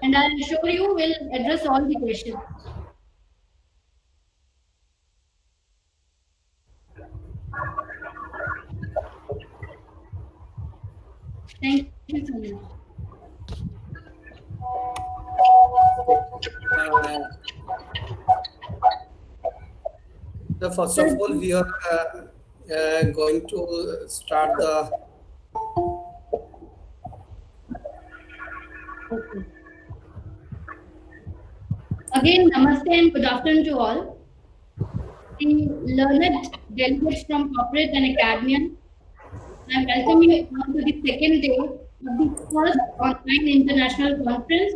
and I am sure you will address all the questions. Thank you so much. First of all, we are going to start the. Okay. Again, namaste and good afternoon to all. The learned delegates from corporate and academia, I welcome you all to the second day of the first online international conference,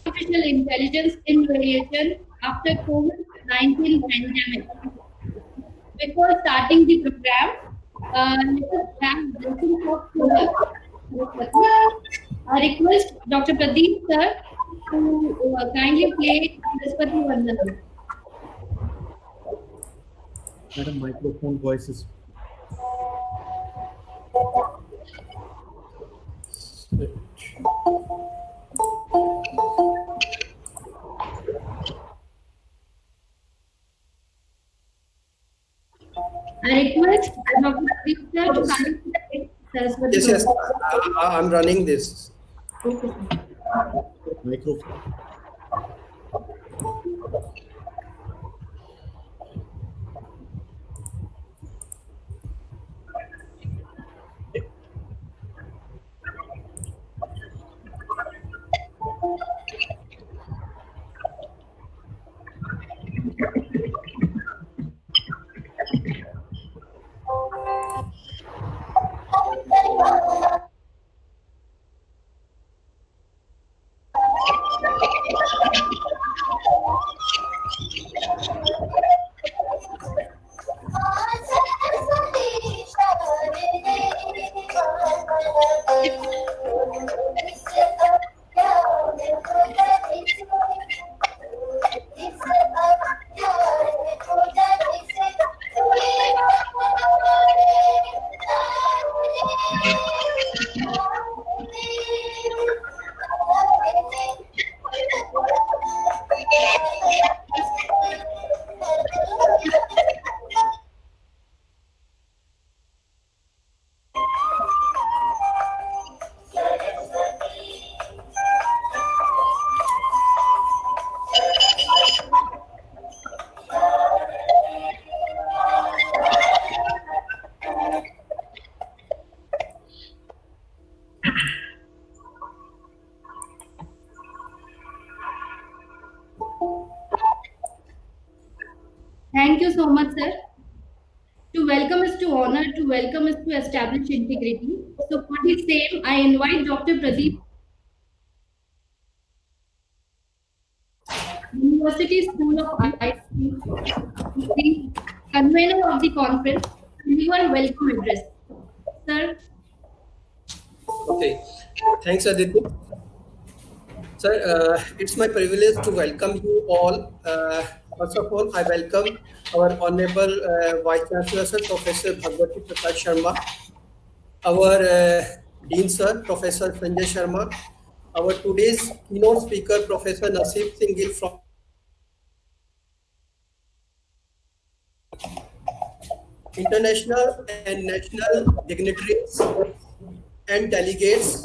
Artificial Intelligence in Variation after COVID-19 pandemic. Before starting the program, let us have blessing of Saraswati. I request Dr. Pradeep sir to kindly play Saraswati Vandanam. Madam, microphone voice is. I request Dr. Pradeep sir to kindly play Saraswati Yes, Vandanam. I'm running this. Okay, sir. Microphone. Thank you so much, sir. To welcome is to honor, to welcome is to establish integrity. So for the same, I invite Dr. Pradeep, University School of IT, the convener of the conference, to deliver a welcome address. Sir, Okay, thanks, Aditi. Sir, it's my privilege to welcome you all. First of all, I welcome our Honorable Vice Chancellor, Sir, Professor Bhagwati Prakash Sharma, our Dean, Sir, Professor Sanjay Sharma, our today's keynote speaker, Professor Naseeb Singh Gill from international and national dignitaries and delegates,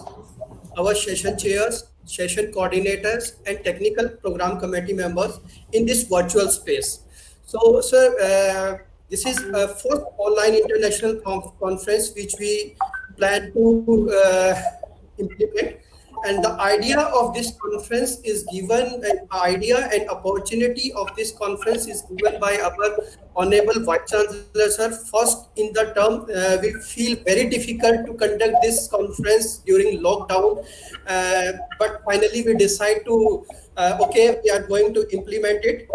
our session chairs, session coordinators, and technical program committee members in this virtual space. So, sir, this is a first online international conference which we plan to implement. And the idea of this conference is given, an idea and opportunity of this conference is given by our Honorable Vice Chancellor, sir. First in the term, we feel very difficult to conduct this conference during lockdown. But finally we decide to, okay, we are going to implement it.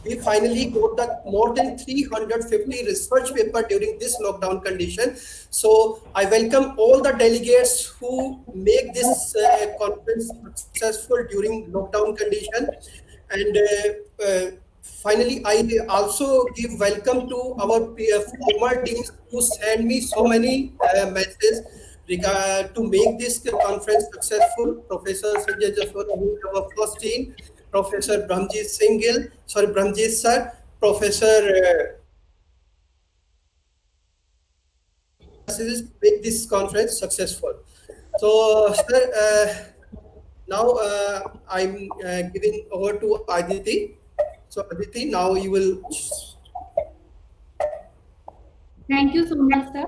We finally got the more than 350 research paper during this lockdown condition. So I welcome all the delegates who make this conference successful during lockdown condition. And finally, I also give welcome to our former deans who send me so many messages. To make this conference successful, Professor Sanjay Jaswal, our first dean, Professor Brahmjit Sir, Professor make this conference successful. So, sir, now I'm giving over to Aditi. So, Aditi, now you will. Thank you so much, sir.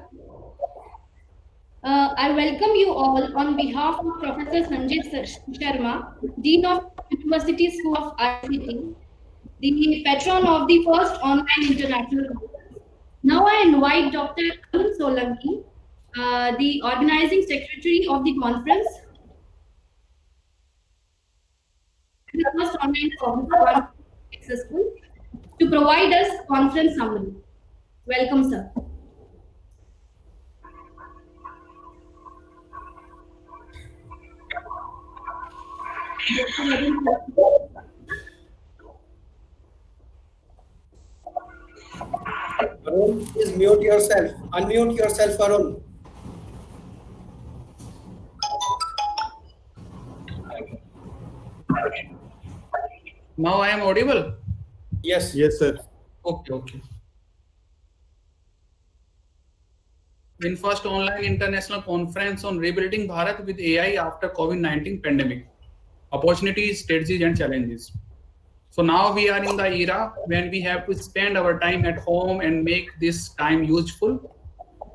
I welcome you all on behalf of Professor Sanjay Sharma, Dean of University School of ICT, the patron of the first online international conference. Now I invite Dr. Arun Solanki, the organizing secretary of the conference, the first online conference successful, to provide us conference summary. Welcome, sir. Arun, please mute yourself. Unmute yourself, Arun. Now I am audible? Yes. Yes, sir. Okay. In first online international conference on rebuilding Bharat with AI after COVID-19 pandemic, opportunities, strategies and challenges. So now we are in the era when we have to spend our time at home and make this time useful.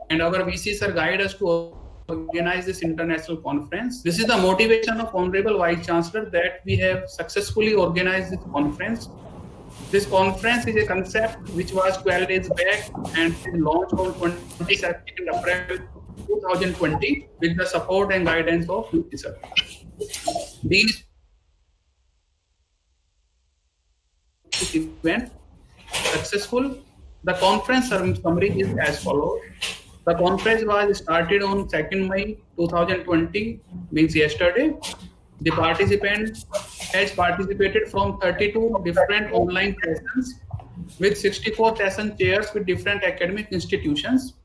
And our VCs are guide us to organize this international conference. This is the motivation of Honorable Vice Chancellor that we have successfully organized this conference. This conference is a concept which was 12 days back and launched on 22nd April 2020 with the support and guidance of VC sir. These event successful. The conference summary is as follows. The conference was started on 2nd May 2020, means yesterday. The participant has participated from 32 different online sessions with 64 session chairs with different academic institutions.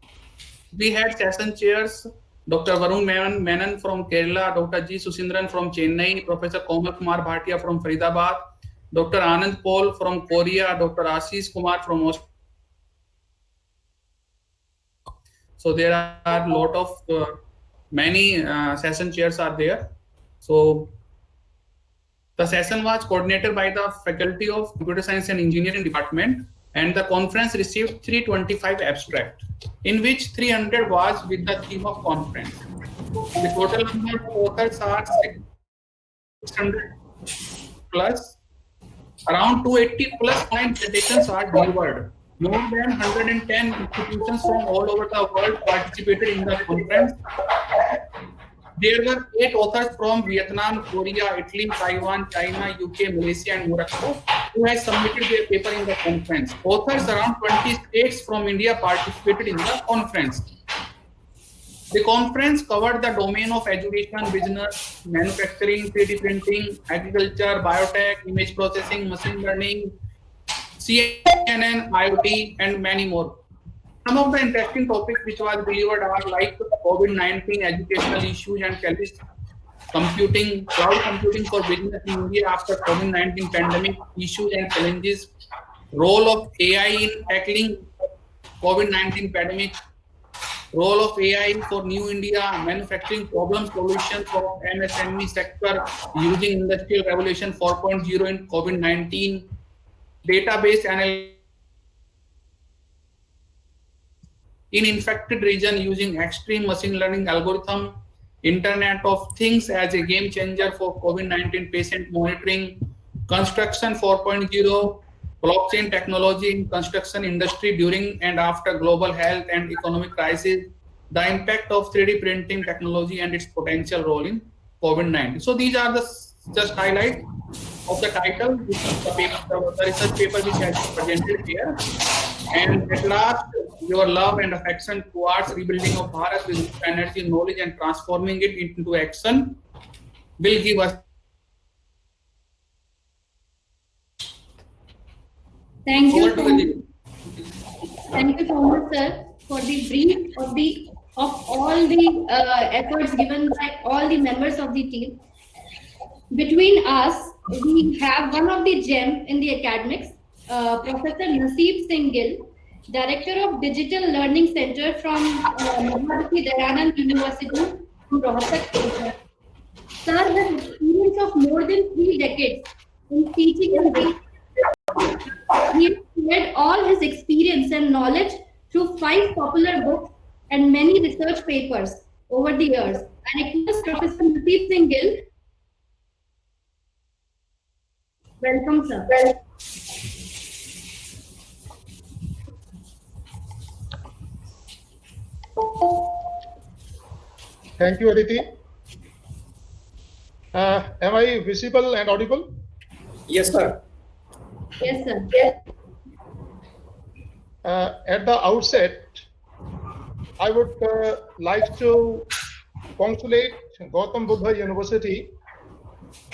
We had session chairs Dr. Varun Menon from Kerala, Dr. G. Susindran from Chennai, Professor Komal Kumar Bhatia from Faridabad, Dr. Anand Paul from Korea, Dr. Ashish Kumar from Australia. So there are a lot of many session chairs are there. So the session was coordinated by the Faculty of Computer Science and Engineering Department, and the conference received 325 abstracts, in which 300 was with the theme of conference. The total number of authors are 600 plus. Around 280 plus online presentations are delivered. More than 110 institutions from all over the world participated in the conference. There were 8 authors from Vietnam, Korea, Italy, Taiwan, China, UK, Malaysia, and Morocco who have submitted their paper in the conference. Authors around 20 states from India participated in the conference. The conference covered the domain of education, business, manufacturing, 3D printing, agriculture, biotech, image processing, machine learning, CNN, IoT, and many more. Some of the interesting topics which was delivered are like COVID-19 educational issues and challenges, computing, cloud computing for business in India after COVID-19 pandemic issues and challenges, role of AI in tackling COVID-19 pandemic, role of AI for New India, manufacturing problem solutions for MSME sector using Industrial Revolution 4.0 in COVID-19, database analysis in infected region using extreme machine learning algorithm, Internet of Things as a game changer for COVID-19 patient monitoring, construction 4.0, blockchain technology in construction industry during and after global health and economic crisis, the impact of 3D printing technology and its potential role in COVID-19. So these are the just highlight of the title, which is the research paper which has been presented here. And at last, your love and affection towards rebuilding of Bharat with energy, knowledge, and transforming it into action will give us. Thank you so much, sir, for the brief of the of all the efforts given by all the members of the team. Between us, we have one of the gem in the academics, Professor Naseeb Singh Gill, Director of Digital Learning Center from Maharati Dayanand University in Rohtak, Odisha. Sir has experience of more than 3 decades in teaching and research. He has shared all his experience and knowledge through 5 popular books and many research papers over the years. I request Professor Naseeb Singh Gill. Welcome, sir. Thank you, Aditi. Am I visible and audible? Yes, sir. Yes, sir. At the outset, I would like to congratulate Gautam Buddha University,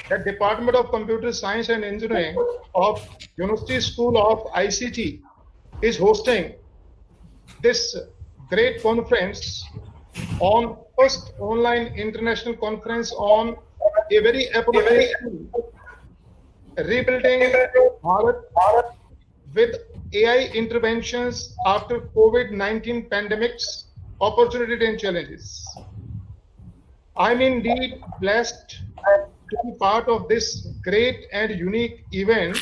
the Department of Computer Science and Engineering of University School of ICT is hosting this great conference on first online international conference on a very appropriate theme, rebuilding Bharat with AI interventions after COVID-19 pandemics, opportunities and challenges. I'm indeed blessed to be part of this great and unique event.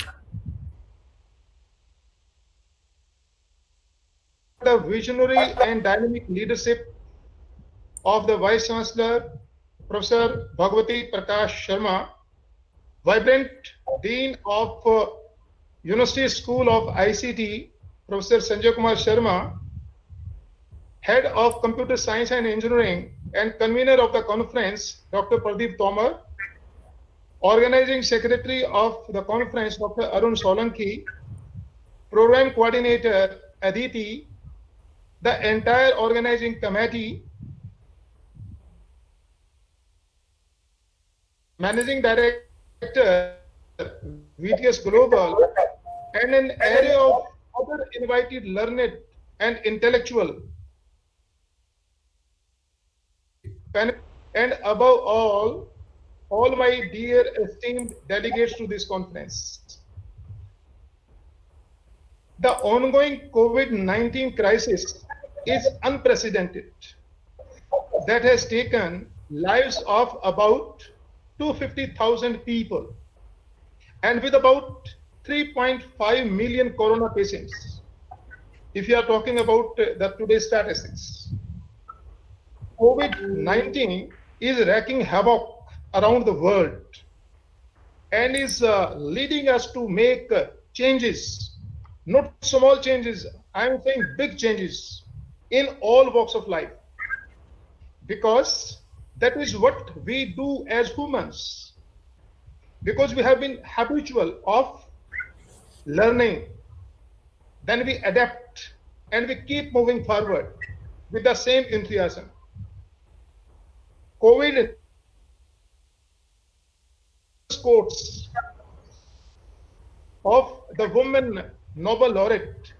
The visionary and dynamic leadership of the Vice Chancellor, Professor Bhagwati Prakash Sharma, vibrant Dean of University School of ICT, Professor Sanjay Kumar Sharma, Head of Computer Science and Engineering and convener of the conference, Dr. Pradeep Tomar, Organizing Secretary of the conference, Dr. Arun Solanki, Program Coordinator, Aditi, the entire organizing committee, Managing Director, VTS Global, and an array of other invited learned and intellectual, and above all my dear esteemed delegates to this conference. The ongoing COVID-19 crisis is unprecedented. That has taken lives of about 250,000 people and with about 3.5 million corona patients. If you are talking about the today's statistics, COVID-19 is wreaking havoc around the world and is leading us to make changes, not small changes, I'm saying big changes in all walks of life, because that is what we do as humans, because we have been habitual of learning, then we adapt and we keep moving forward with the same enthusiasm. COVID quotes of the woman Nobel laureate,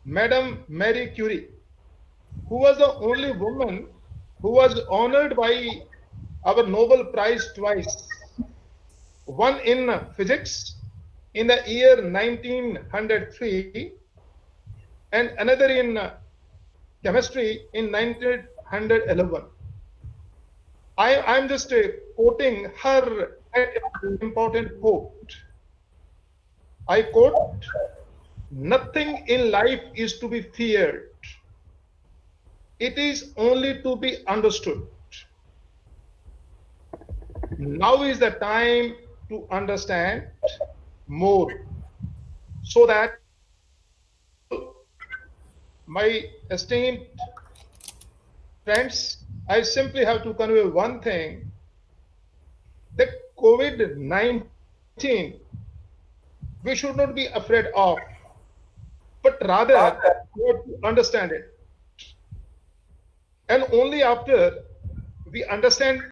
Madame Marie Curie, who was the only woman who was honored by our Nobel Prize twice, one in physics in the year 1903 and another in chemistry in 1911. I'm just quoting her important quote. I quote, "Nothing in life is to be feared. It is only to be understood. Now is the time to understand more, so that," my esteemed friends, I simply have to convey one thing, that COVID-19 we should not be afraid of, but rather we have to understand it. And only after we understand